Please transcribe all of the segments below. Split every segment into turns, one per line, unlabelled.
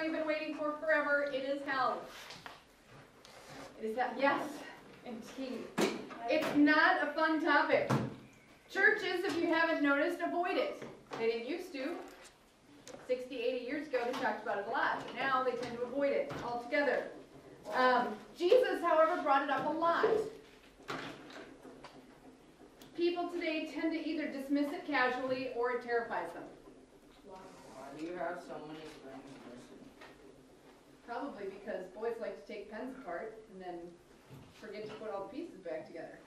you've been waiting for forever. It is hell. It is hell. Yes, indeed. It's not a fun topic. Churches, if you haven't noticed, avoid it. They didn't used to. 60, 80 years ago, they talked about it a lot. But now they tend to avoid it altogether. Jesus, however, brought it up a lot. People today tend to either dismiss it casually or it terrifies them.
Why do you have so many springs missing?
Probably because boys like to take pens apart and then forget to put all the pieces back together.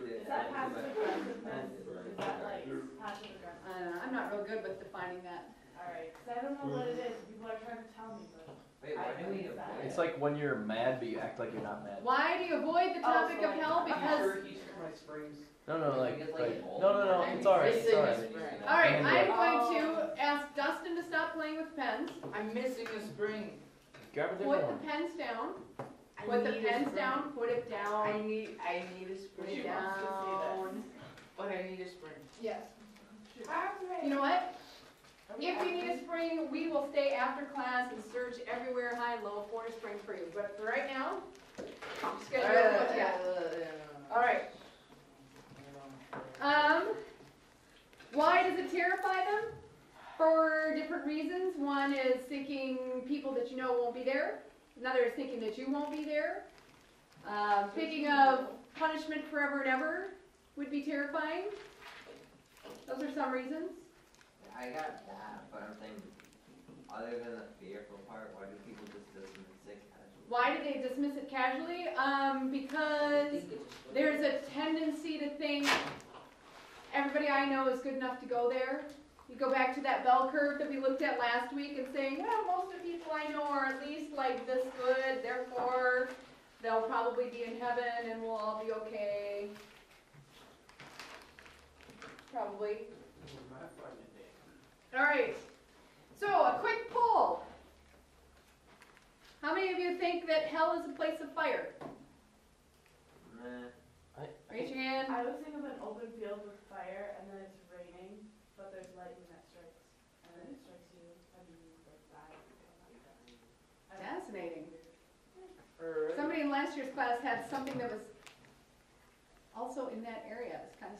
Is that passive aggressiveness? Is that like passive aggressive?
I'm not real good with defining that.
Alright, because I don't know what it is. People are trying to tell me, but
Wait, why do we avoid
It's like when you're mad, but you act like you're not mad.
Why do you avoid the topic
so
of
like,
hell? Because
my springs?
No, like
Like,
no, it's alright, it's alright.
all right,
And
I'm going to ask Dustin to stop playing with pens.
I'm missing a spring.
Grab a
Put
different
the
one.
pens down.
I
Put the
need a
pens
spring.
down. Put it down.
I need a
Put
spring.
it down.
But I need a spring.
Yes. You know what? If you need a spring, we will stay after class and search everywhere high and low for a spring for you. But for right now, I'm just gonna go with what you got. All right. Why does it terrify them? For different reasons. One is thinking people that you know won't be there. Another is thinking that you won't be there. Thinking of punishment forever and ever would be terrifying. Those are some reasons.
I got that, but I'm saying, other than the fearful part, why do people just dismiss it casually?
Why do they dismiss it casually? Because there's a tendency to think everybody I know is good enough to go there. You go back to that bell curve that we looked at last week and saying, well, most of the people I know are at least like this good, therefore they'll probably be in heaven and we'll all be okay. Probably. All right. So a quick poll. How many of you think that hell is a place of fire?
Nah.
Raise your hand.
I was thinking of an open field with fire and then it's raining, but there's lightning that strikes and then it strikes you and you like die.
Fascinating. Somebody in last year's class had something that was also in that area. It's kind of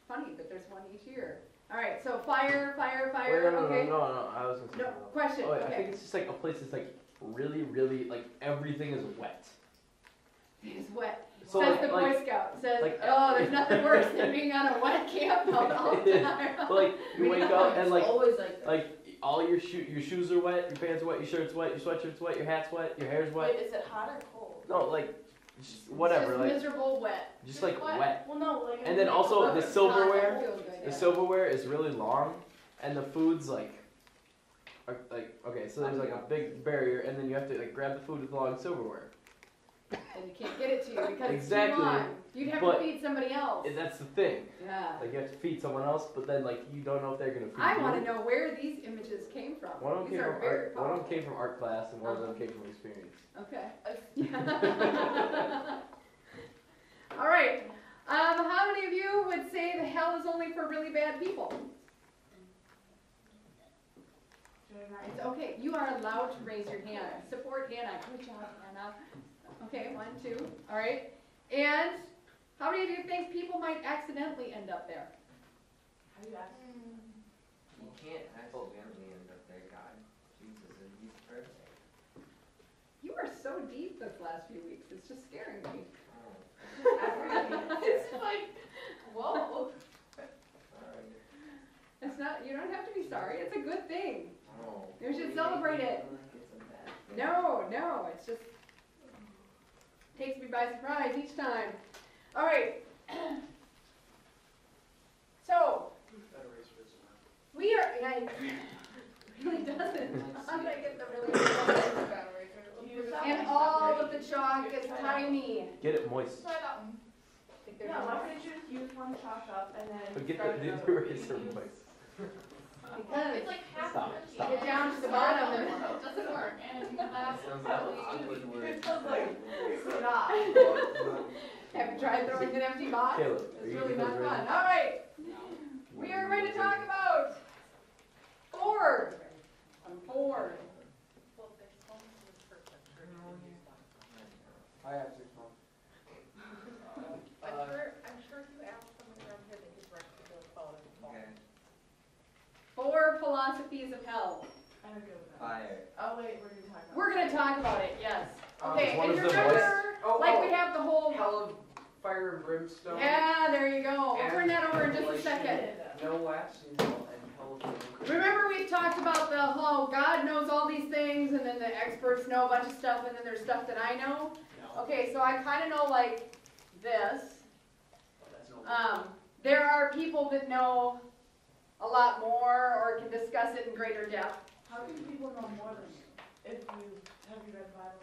funny, but there's one each year. All right, so fire,
Wait,
okay.
no, I was gonna say
No,
something else.
question,
Oh, wait, I
okay.
think it's just like a place that's like really, like everything is wet.
It's wet.
So
Says
like,
the Boy
like,
Scout. Says,
like-
oh, there's nothing worse than being on a wet camp out all the time.
but like you wake up and like
always like that.
like all your shoes are wet, your pants are wet, your shirt's wet, your sweatshirt's wet, your hat's wet, your hair's wet.
Wait, is it hot or cold?
No, like just whatever,
Just
like
miserable wet.
just like wet.
Well, no, like.
And then also the silverware.
Feels good,
The
yeah.
silverware is really long, and the food's like okay, so there's like a big barrier, and then you have to like grab the food with the long silverware.
And you can't get it to you because
Exactly,
it's too long. You'd have
but-
to feed somebody else.
And that's the thing.
Yeah.
Like you have to feed someone else, but then like you don't know if they're gonna feed
I
you.
want to know where these images came from.
One of them
These
came
are
from
very
art. One of them
powerful.
came from art class, and one of them came from experience.
Okay. All right. How many of you would say that hell is only for really bad people? It's okay. You are allowed to raise your hand. Support Hannah. Good job, Hannah. Okay, 1, 2. All right. And how many of you think people might accidentally end up there?
How do you ask?
You can't accidentally end up there, God. Jesus, and he's perfect.
You are so deep this last few weeks. It's just scaring me.
Oh,
It's like, whoa.
sorry.
It's not. You don't have to be sorry. It's a good thing.
Oh.
You should celebrate it.
Like it's a bad thing.
No, it's just takes me by surprise each time. All right. So we are. Yeah, it really doesn't. How did I get the really? And all of the chalk is tiny.
Get it moist.
Yeah, why couldn't you just use one chalk up and then.
But get
start
the
another?
eraser moist.
Because
It's like half
Stop,
empty.
stop.
get down to the bottom and
It doesn't work. And last
Sounds like an awkward word.
It feels like. Stop.
have you tried throwing an empty box?
Caleb, are
It's
you
really
gonna
not
do
fun.
it?
All right. We are going to talk about Ford. Ford. 4 philosophies of hell.
I don't go with that.
Fire.
Oh wait, we're gonna talk about.
We're gonna talk about it, yes. Okay,
It's one
and
of
you
the
remember,
Oh,
like
oh.
we have the whole,
Hellfire and Brimstone.
yeah, there you go. We'll turn that over in just a
Like,
second.
No lasting and hell.
Remember we've talked about the whole God knows all these things and then the experts know a bunch of stuff and then there's stuff that I know?
No.
Okay, so I kind of know like this.
That's no
There are people that know a lot more or can discuss it in greater depth.
How can people know more than you? If you have you read the Bible?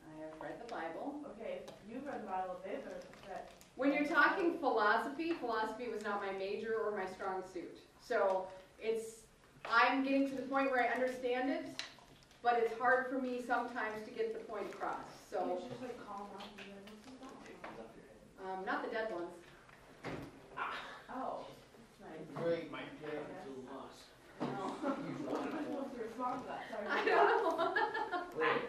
I have read the Bible.
Okay, if you've read the Bible, they've read that.
When you're talking philosophy, philosophy was not my major or my strong suit. So I'm getting to the point where I understand it, but it's hard for me sometimes to get the point across.
You
So,
should just like calm down and be like, what's that?
not the dead ones.
Oh, that's nice.
Great, my dad too much.
No.
What am I supposed to respond to that? Sorry.
I don't know.
Wait.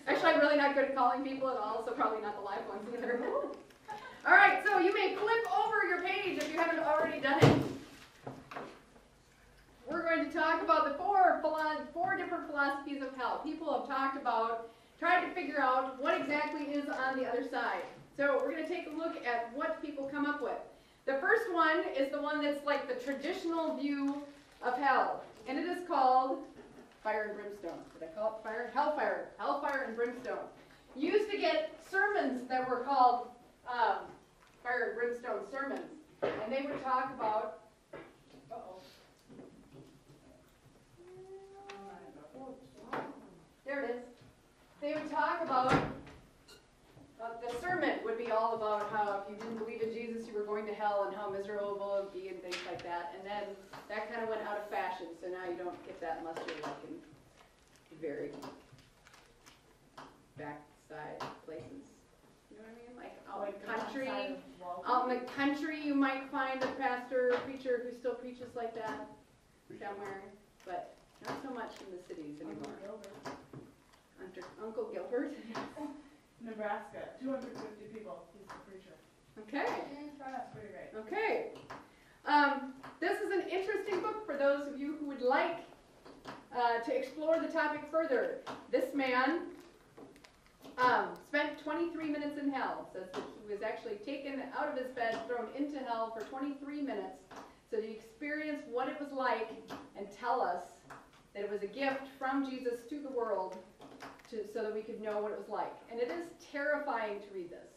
Actually, I'm really not good at calling people at all, so probably not the live ones either. All right, so you may flip over your page if you haven't already done it. We're going to talk about the four different philosophies of hell. People have talked about trying to figure out what exactly is on the other side. So we're going to take a look at what people come up with. The first one is the one that's like the traditional view of hell, and it is called fire and brimstone. Did I call it fire? Hellfire. Hellfire and brimstone. You used to get sermons that were called fire and brimstone sermons, and they would talk about. There it is. They would talk about. The sermon would be all about how if you didn't believe in Jesus, you were going to hell and how miserable it would be and things like that. And then that kind of went out of fashion, so now you don't get that unless you're like in very backside places. You know what I mean? Like out in the country. Out in the country, you might find a pastor or preacher who still preaches like that somewhere, but not so much in the cities anymore. Uncle Gilbert.
Nebraska, 250 people. He's the preacher.
Okay.
That's pretty great.
Okay. This is an interesting book for those of you who would like to explore the topic further. This man spent 23 minutes in hell. Says that he was actually taken out of his bed, thrown into hell for 23 minutes, so to experience what it was like and tell us that it was a gift from Jesus to the world so that we could know what it was like. And it is terrifying to read this.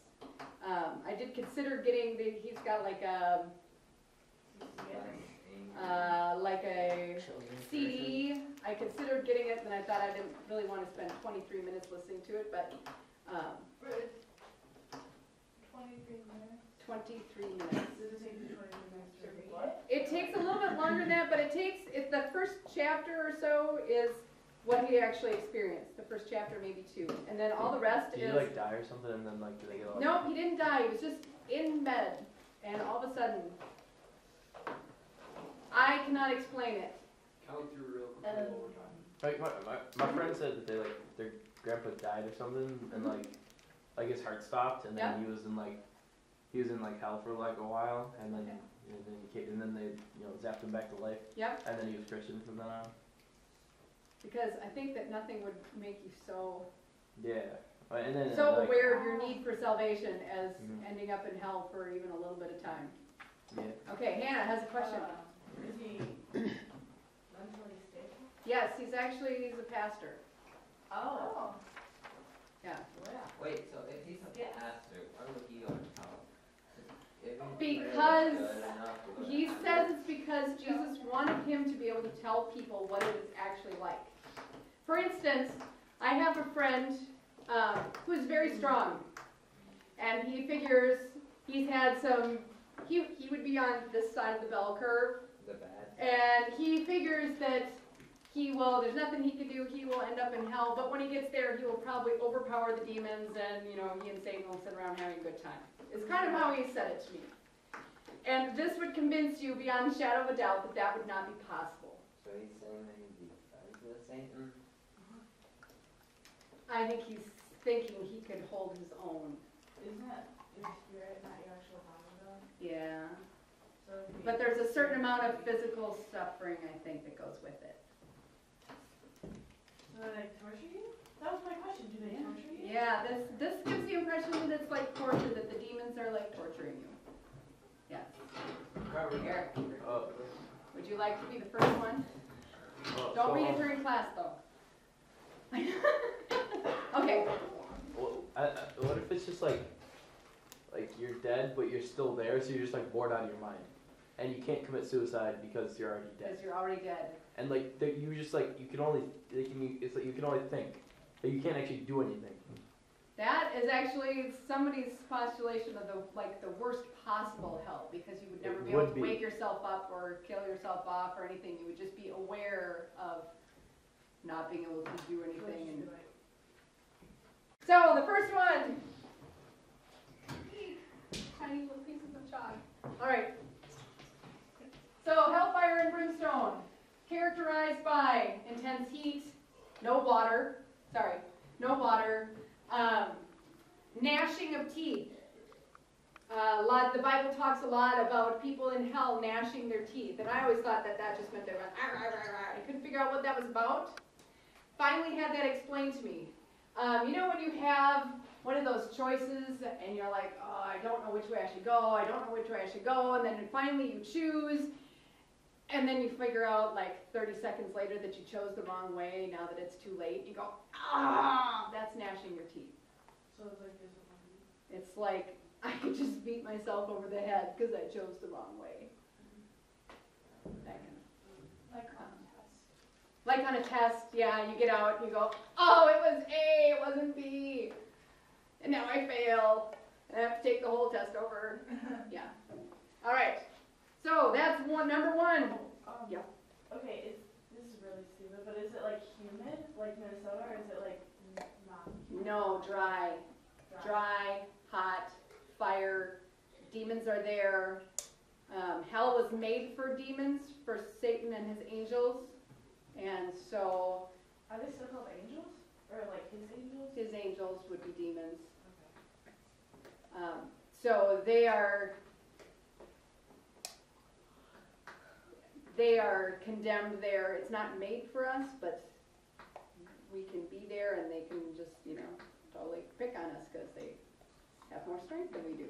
I did consider getting he's got like a CD. I considered getting it, and I thought I didn't really want to spend 23 minutes listening to it, but
23 minutes.
23 minutes.
Does it take you 23 minutes to read it?
It takes a little bit longer than that, but it's the first chapter or so is what he actually experienced. The first chapter, maybe 2. And then all the rest
Did
is...
he like die or something and then like did they get like...
No, he didn't die. He was just in bed. And all of a sudden... I cannot explain it.
Count through real quick one more time.
Like my friend said that they like their grandpa died or something and like his heart stopped and then
Yeah.
he was in like hell for like a while and then
Okay.
and then they zapped him back to life.
Yep.
And then he was Christian from then on.
Because I think that nothing would make you so
And then
so
like,
aware of your need for salvation as
Mhm.
ending up in hell for even a little bit of time.
Yeah.
Okay, Hannah has a question.
Is he mentally stable?
Yes, he's a pastor.
Oh.
Yeah.
Wait, so if he's a pastor, why would he go to hell?
Because
Good enough to go to
He
hell.
says it's because Jesus wanted him to be able to tell people what it is actually like. For instance, I have a friend who is very strong, and he figures he's had some. He would be on this side of the bell curve,
The bad.
and he figures that there's nothing he can do. He will end up in hell, but when he gets there, he will probably overpower the demons, and he and Satan will sit around having a good time. It's kind of how he said it to me. And this would convince you beyond a shadow of a doubt that that would not be possible.
So he's saying that he'd be friends with Satan?
I think he's thinking he could hold his own.
Isn't that your spirit, not your actual body, though?
Yeah.
So
But there's a certain amount of physical suffering, I think, that goes with it.
So they torture you? That was my question. Do they torture you?
Yeah, this gives the impression that it's like torture, that the demons are like torturing you. Yes. Here.
Oh.
Would you like to be the first one?
Oh,
Don't
so,
read it during class, though. Okay.
What if it's just like you're dead, but you're still there, so you're just like bored out of your mind, and you can't commit suicide because you're already dead.
Because you're already dead.
And like you just like you can only it's like you can only think, but you can't actually do anything.
That is actually somebody's postulation of the worst possible hell, because you would never be able to wake yourself up or kill yourself off or anything. You would just be aware of not being able to do anything. And so the first one, tiny little pieces of chalk. All right. So Hellfire and Brimstone, characterized by intense heat, no water, gnashing of teeth. The Bible talks a lot about people in hell gnashing their teeth, and I always thought that just meant they went, "Arr, arr, arr, arr." I couldn't figure out what that was about. Finally had that explained to me. You know when you have one of those choices and you're like, oh, I don't know which way I should go, and then finally you choose, and then you figure out like 30 seconds later that you chose the wrong way now that it's too late. You go, that's gnashing your teeth.
So it's like disappointing.
It's like I could just beat myself over the head because I chose the wrong way. That kind of. Like on a test, yeah, you get out and you go, oh, it was A, it wasn't B. And now I fail. And I have to take the whole test over. Yeah. All right. So that's number one. Yeah.
Okay, this is really stupid, but is it like humid, like Minnesota, or is it like not humid?
No, dry. Dry, hot, fire. Demons are there. Hell was made for demons, for Satan and his angels. And so...
Are they still called angels? Or like his angels?
His angels would be demons.
Okay.
So they are condemned there. It's not made for us, but we can be there and they can just, totally pick on us because they have more strength than we do.